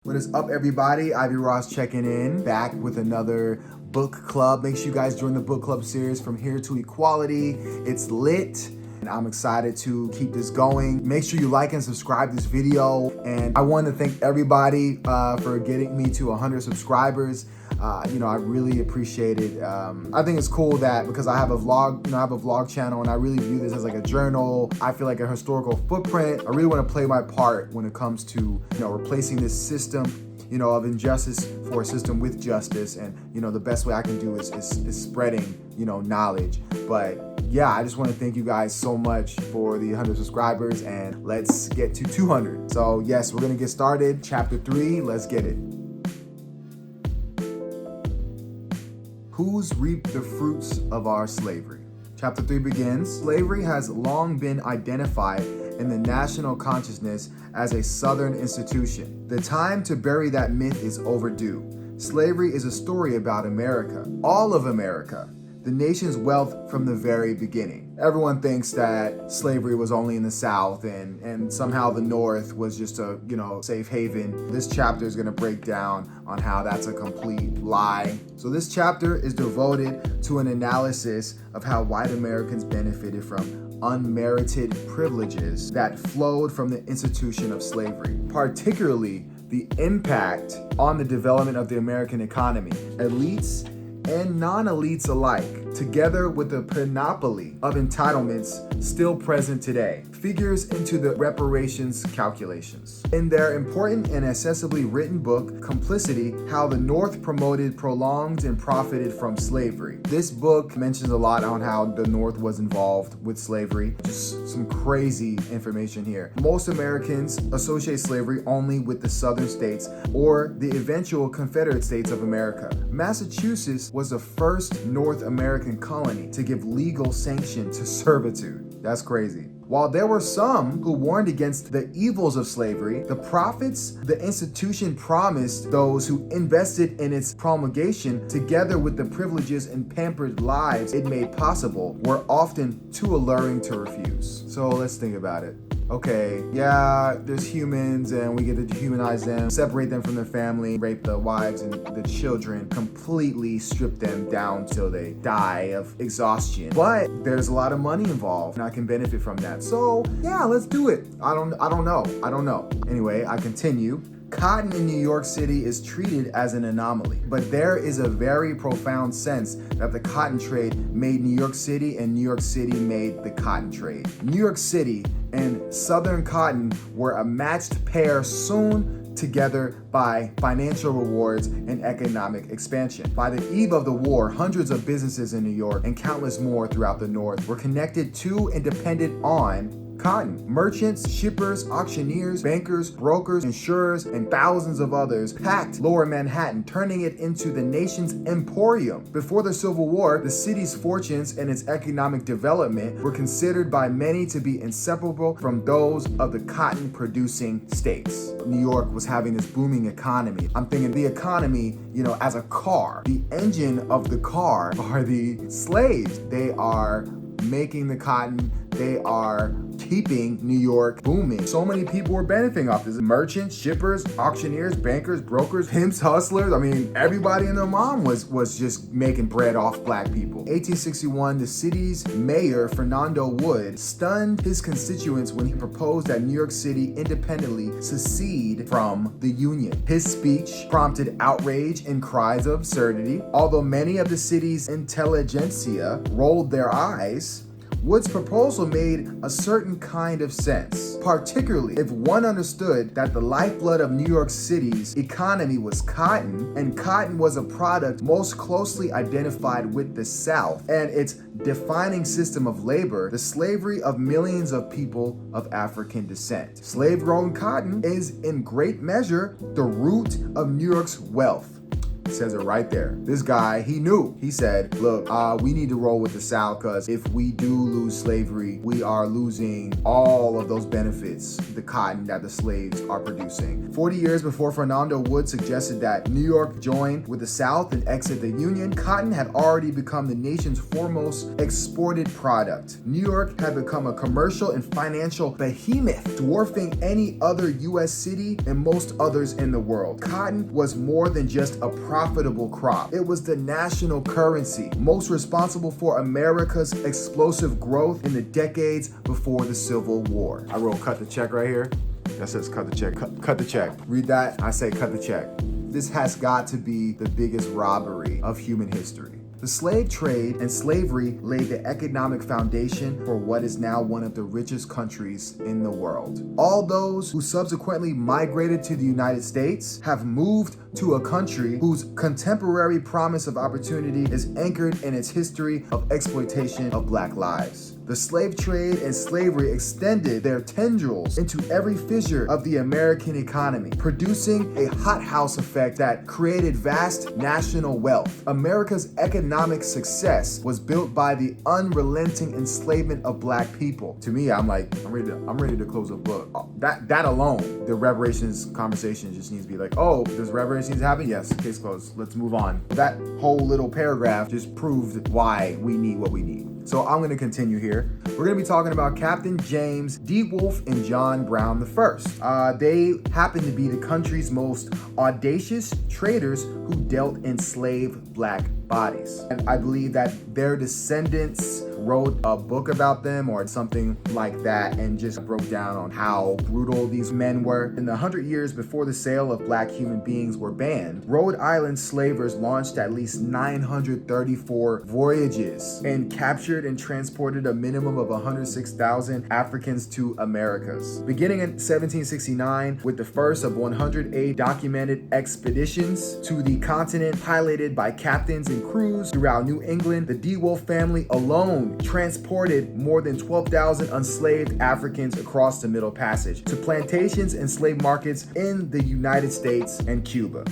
What is up, everybody? Ivy Ross checking in, back with another book club. Make sure you guys join the book club series From Here to Equality. It's lit, and I'm excited to keep this going. Make sure you like and subscribe this video. And I want to thank everybody for getting me to 100 subscribers. I really appreciate it. I think it's cool that because I have a vlog, channel, and I really view this as like a journal. I feel like a historical footprint. I really want to play my part when it comes to, replacing this system, of injustice for a system with justice. And, the best way I can do is spreading, knowledge. But yeah, I just want to thank you guys so much for the 100 subscribers, and let's get to 200. So yes, we're going to get started. Chapter 3, let's get it. Who's reaped the fruits of our slavery? Chapter 3 begins, slavery has long been identified in the national consciousness as a Southern institution. The time to bury that myth is overdue. Slavery is a story about America, all of America, the nation's wealth from the very beginning. Everyone thinks that slavery was only in the South and somehow the North was just a, safe haven. This chapter is going to break down on how that's a complete lie. So this chapter is devoted to an analysis of how white Americans benefited from unmerited privileges that flowed from the institution of slavery, particularly the impact on the development of the American economy. Elites and non-elites alike, together with the panoply of entitlements still present today, figures into the reparations calculations. In their important and accessibly written book, Complicity, How the North Promoted, Prolonged, and Profited from Slavery. This book mentions a lot on how the North was involved with slavery. Just some crazy information here. Most Americans associate slavery only with the Southern states or the eventual Confederate States of America. Massachusetts was the first North American colony to give legal sanction to servitude. That's crazy. While there were some who warned against the evils of slavery, the profits the institution promised those who invested in its promulgation, together with the privileges and pampered lives it made possible, were often too alluring to refuse. So let's think about it. Okay, yeah, there's humans and we get to dehumanize them, separate them from their family, rape the wives and the children, completely strip them down till they die of exhaustion. But there's a lot of money involved and I can benefit from that. So yeah, let's do it. I don't know. Anyway, I continue. Cotton in New York City is treated as an anomaly, but there is a very profound sense that the cotton trade made New York City and New York City made the cotton trade. New York City and Southern cotton were a matched pair sewn together by financial rewards and economic expansion. By the eve of the war, hundreds of businesses in New York and countless more throughout the North were connected to and dependent on cotton. Merchants, shippers, auctioneers, bankers, brokers, insurers, and thousands of others packed Lower Manhattan, turning it into the nation's emporium. Before the Civil War, the city's fortunes and its economic development were considered by many to be inseparable from those of the cotton-producing states. New York was having this booming economy. I'm thinking the economy, as a car. The engine of the car are the slaves. They are making the cotton. They are keeping New York booming. So many people were benefiting off this. Merchants, shippers, auctioneers, bankers, brokers, pimps, hustlers. I mean, everybody and their mom was just making bread off black people. 1861, the city's mayor, Fernando Wood, stunned his constituents when he proposed that New York City independently secede from the Union. His speech prompted outrage and cries of absurdity. Although many of the city's intelligentsia rolled their eyes, Wood's proposal made a certain kind of sense, particularly if one understood that the lifeblood of New York City's economy was cotton, and cotton was a product most closely identified with the South and its defining system of labor, the slavery of millions of people of African descent. Slave-grown cotton is in great measure the root of New York's wealth. It says it right there. This guy, he knew. He said, look, we need to roll with the South because if we do lose slavery, we are losing all of those benefits, the cotton that the slaves are producing. 40 years before Fernando Wood suggested that New York join with the South and exit the Union, cotton had already become the nation's foremost exported product. New York had become a commercial and financial behemoth, dwarfing any other U.S. city and most others in the world. Cotton was more than just a profitable crop. It was the national currency, most responsible for America's explosive growth in the decades before the Civil War. I wrote cut the check right here. That says cut the check. Cut the check. Read that. I say cut the check. This has got to be the biggest robbery of human history. The slave trade and slavery laid the economic foundation for what is now one of the richest countries in the world. All those who subsequently migrated to the United States have moved to a country whose contemporary promise of opportunity is anchored in its history of exploitation of Black lives. The slave trade and slavery extended their tendrils into every fissure of the American economy, producing a hothouse effect that created vast national wealth. America's economic success was built by the unrelenting enslavement of Black people. To me, I'm ready to close the book. That alone, the reparations conversation just needs to be like, oh, does reparations happen? Yes, case closed. Let's move on. That whole little paragraph just proved why we need what we need. So I'm going to continue here. We're going to be talking about Captain James D. Wolfe and John Brown I. They happen to be the country's most audacious traders who dealt enslaved Black bodies. And I believe that their descendants wrote a book about them or something like that and just broke down on how brutal these men were. In the 100 years before the sale of Black human beings were banned, Rhode Island slavers launched at least 934 voyages and captured and transported a minimum of 106,000 Africans to Americas. Beginning in 1769 with the first of 108 documented expeditions to the continent piloted by captains and crews throughout New England, the D. Wolfe family alone transported more than 12,000 enslaved Africans across the Middle Passage to plantations and slave markets in the United States and Cuba.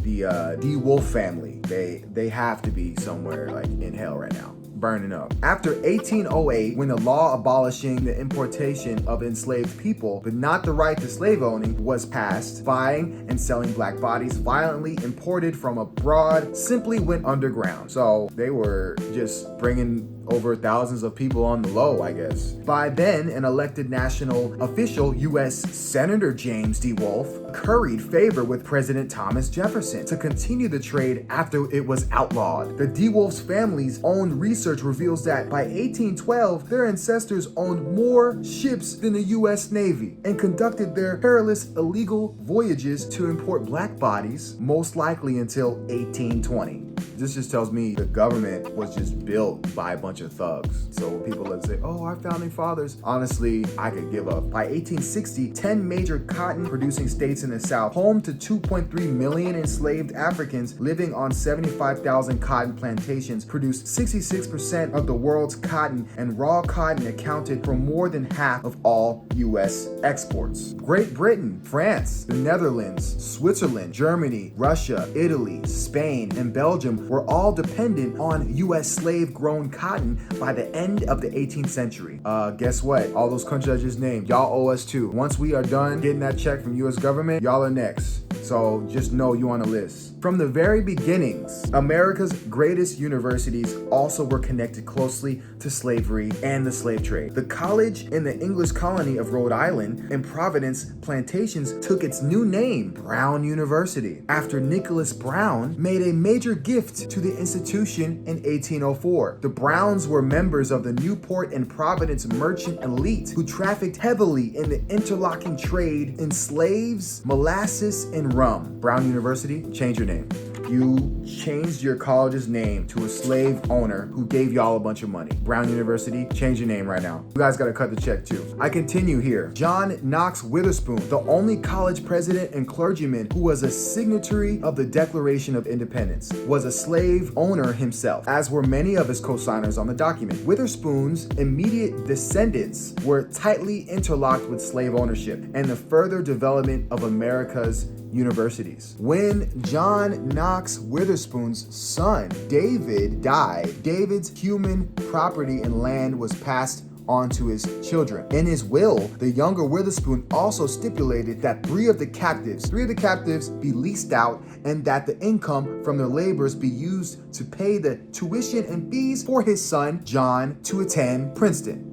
The D. Wolfe family, they have to be somewhere like in hell right now, burning up. After 1808, when the law abolishing the importation of enslaved people, but not the right to slave owning, was passed, buying and selling Black bodies violently imported from abroad simply went underground. So they were just bringing over thousands of people on the low, I guess. By then, an elected national official, U.S. Senator James D. Wolfe, curried favor with President Thomas Jefferson to continue the trade after it was outlawed. The D. Wolfe's family's own research reveals that by 1812, their ancestors owned more ships than the U.S. Navy and conducted their perilous illegal voyages to import Black bodies, most likely until 1820. This just tells me the government was just built by a bunch of thugs. So people that say, oh, our founding fathers, honestly, I could give up. By 1860, 10 major cotton producing states in the South, home to 2.3 million enslaved Africans living on 75,000 cotton plantations, produced 66% of the world's cotton, and raw cotton accounted for more than half of all U.S. exports. Great Britain, France, the Netherlands, Switzerland, Germany, Russia, Italy, Spain, and Belgium were all dependent on U.S. slave-grown cotton by the end of the 18th century. Guess what? All those countries I just named, y'all owe us too. Once we are done getting that check from U.S. government, y'all are next. So just know you on the list. From the very beginnings, America's greatest universities also were connected closely to slavery and the slave trade. The college in the English colony of Rhode Island and Providence plantations took its new name, Brown University, after Nicholas Brown made a major gift to the institution in 1804. The Browns were members of the Newport and Providence merchant elite who trafficked heavily in the interlocking trade in slaves, molasses, and rum. Brown University, change your name. You changed your college's name to a slave owner who gave y'all a bunch of money. Brown University, change your name right now. You guys gotta cut the check too. I continue here. John Knox Witherspoon, the only college president and clergyman who was a signatory of the Declaration of Independence, was a slave owner himself, as were many of his co-signers on the document. Witherspoon's immediate descendants were tightly interlocked with slave ownership and the further development of America's universities. When John Knox Witherspoon's son, David, died, David's human property and land was passed on to his children. In his will, the younger Witherspoon also stipulated that three of the captives be leased out and that the income from their labors be used to pay the tuition and fees for his son, John, to attend Princeton.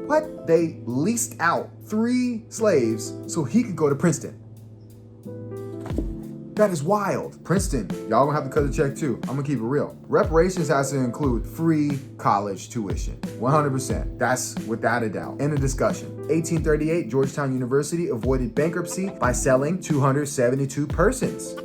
What? They leased out 3 slaves so he could go to Princeton. That is wild. Princeton, y'all gonna have to cut the check too. I'm gonna keep it real. Reparations has to include free college tuition. 100%. That's without a doubt. End of discussion. 1838, Georgetown University avoided bankruptcy by selling 272 persons.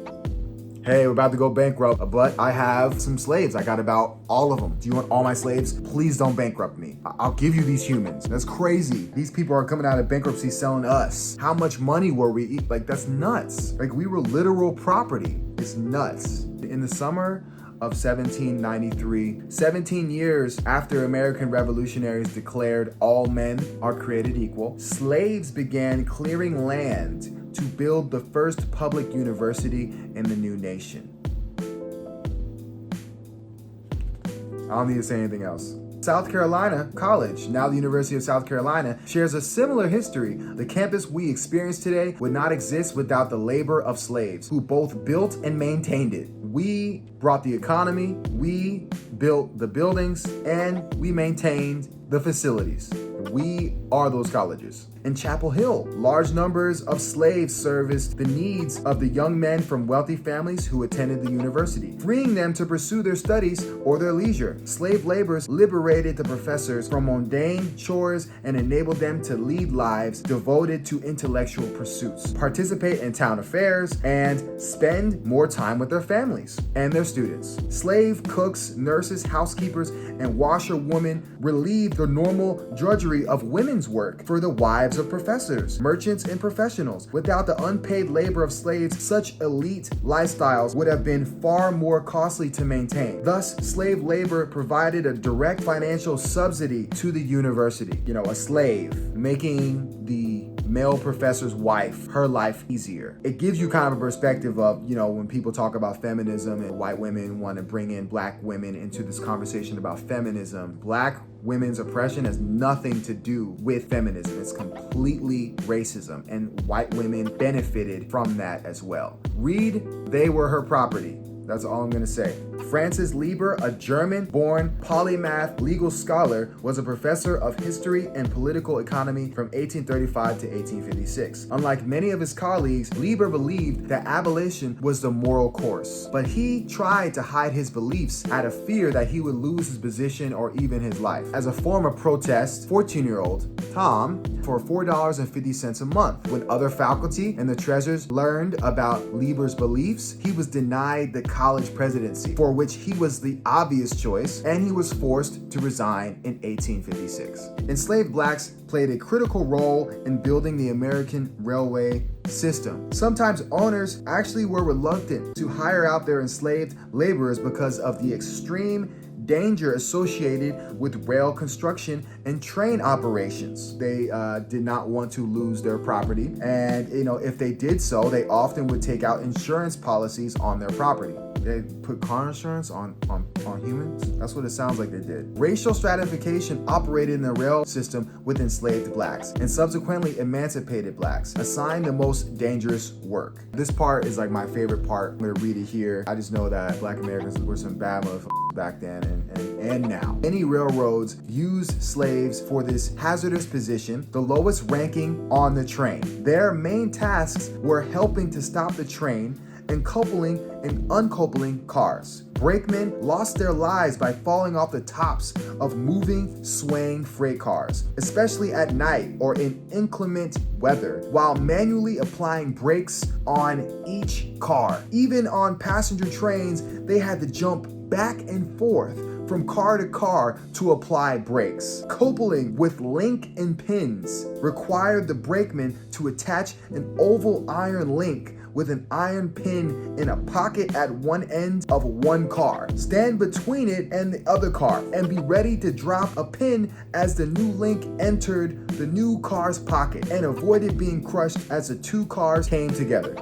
Hey, we're about to go bankrupt, but I have some slaves. I got about all of them. Do you want all my slaves? Please don't bankrupt me. I'll give you these humans. That's crazy. These people are coming out of bankruptcy selling us. How much money were we? Like, that's nuts. Like, we were literal property. It's nuts. In the summer of 1793, 17 years after American revolutionaries declared all men are created equal, slaves began clearing land to build the first public university in the new nation. I don't need to say anything else. South Carolina College, now the University of South Carolina, shares a similar history. The campus we experience today would not exist without the labor of slaves who both built and maintained it. We brought the economy, we built the buildings, and we maintained the facilities. We are those colleges. In Chapel Hill, large numbers of slaves serviced the needs of the young men from wealthy families who attended the university, freeing them to pursue their studies or their leisure. Slave laborers liberated the professors from mundane chores and enabled them to lead lives devoted to intellectual pursuits, participate in town affairs, and spend more time with their families and their students. Slave cooks, nurses, housekeepers, and washerwomen relieved the normal drudgery of women's work for the wives of professors, merchants, and professionals. Without the unpaid labor of slaves, such elite lifestyles would have been far more costly to maintain. Thus, slave labor provided a direct financial subsidy to the university. A slave making the male professor's wife, her life easier. It gives you kind of a perspective of, when people talk about feminism and white women want to bring in black women into this conversation about feminism. Black women's oppression has nothing to do with feminism. It's completely racism, and white women benefited from that as well. Read They Were Her Property. That's all I'm gonna say. Francis Lieber, a German-born polymath legal scholar, was a professor of history and political economy from 1835 to 1856. Unlike many of his colleagues, Lieber believed that abolition was the moral course, but he tried to hide his beliefs out of fear that he would lose his position or even his life. As a form of protest, 14-year-old Tom for $4.50 a month. When other faculty and the treasurers learned about Lieber's beliefs, he was denied the college presidency, for which he was the obvious choice, and he was forced to resign in 1856. Enslaved blacks played a critical role in building the American railway system. Sometimes owners actually were reluctant to hire out their enslaved laborers because of the extreme danger associated with rail construction and train operations. They did not want to lose their property, and if they did so, they often would take out insurance policies on their property. They put car insurance on humans? That's what it sounds like they did. Racial stratification operated in the rail system with enslaved blacks, and subsequently emancipated blacks, assigned the most dangerous work. This part is like my favorite part. I'm gonna read it here. I just know that black Americans were some bad motherfuckers back then and now. Many railroads used slaves for this hazardous position, the lowest ranking on the train. Their main tasks were helping to stop the train and coupling and uncoupling cars. Brakemen lost their lives by falling off the tops of moving, swaying freight cars, especially at night or in inclement weather, while manually applying brakes on each car. Even on passenger trains, they had to jump back and forth from car to car to apply brakes. Coupling with link and pins required the brakeman to attach an oval iron link with an iron pin in a pocket at one end of one car. Stand between it and the other car and be ready to drop a pin as the new link entered the new car's pocket and avoided being crushed as the two cars came together.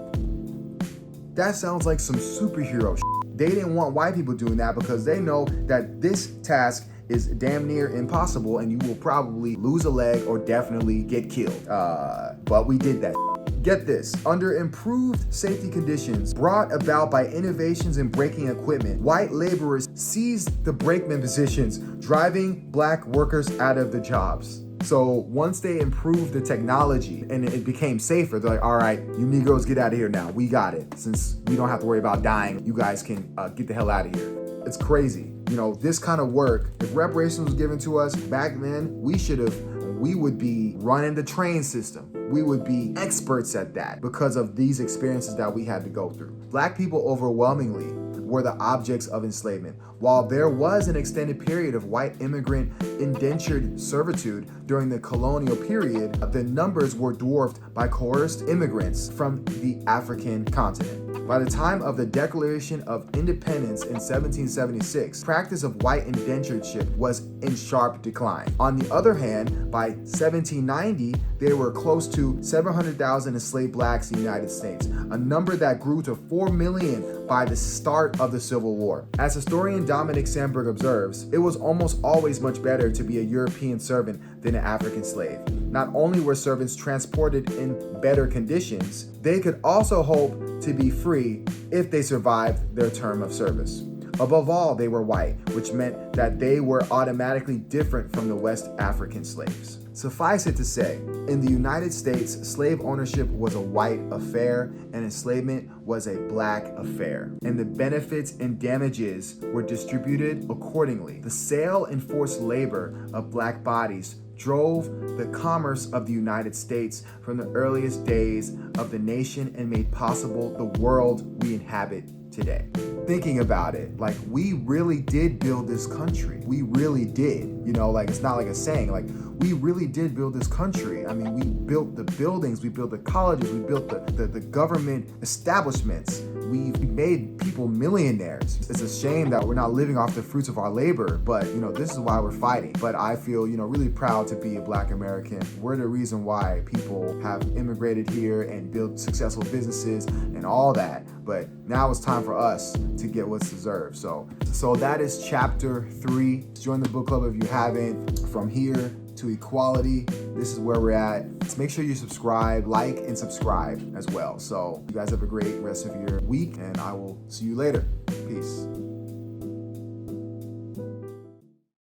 That sounds like some superhero shit. They didn't want white people doing that because they know that this task is damn near impossible and you will probably lose a leg or definitely get killed. But we did that. Get this, under improved safety conditions brought about by innovations in braking equipment, white laborers seized the brakeman positions, driving black workers out of the jobs. So once they improved the technology and it became safer, they're like, all right, you Negroes get out of here now. We got it. Since we don't have to worry about dying, you guys can get the hell out of here. It's crazy. You know, this kind of work, if reparations was given to us back then, we would be running the train system. We would be experts at that because of these experiences that we had to go through. Black people overwhelmingly were the objects of enslavement. While there was an extended period of white immigrant indentured servitude during the colonial period, the numbers were dwarfed by coerced immigrants from the African continent. By the time of the Declaration of Independence in 1776, practice of white indentureship was in sharp decline. On the other hand, by 1790, there were close to 700,000 enslaved blacks in the United States, a number that grew to 4 million by the start of the Civil War. As historian Dominic Sandberg observes, it was almost always much better to be a European servant than an African slave. Not only were servants transported in better conditions, they could also hope to be free if they survived their term of service. Above all, they were white, which meant that they were automatically different from the West African slaves. Suffice it to say, in the United States, slave ownership was a white affair and enslavement was a black affair, and the benefits and damages were distributed accordingly. The sale and forced labor of black bodies drove the commerce of the United States from the earliest days of the nation and made possible the world we inhabit today. Thinking about it, like, we really did build this country. We really did. You know, like, it's not like a saying, like, we really did build this country. I mean, we built the buildings, we built the colleges, we built the government establishments. We made people millionaires. It's a shame that we're not living off the fruits of our labor, but, you know, this is why we're fighting. But I feel, you know, really proud to be a Black American. We're the reason why people have immigrated here and built successful businesses and all that. But now it's time for us to get what's deserved. So that is chapter 3. Join the book club if you haven't. From here to equality, this is where we're at. So make sure you subscribe, like, and subscribe as well. So you guys have a great rest of your week, and I will see you later. Peace.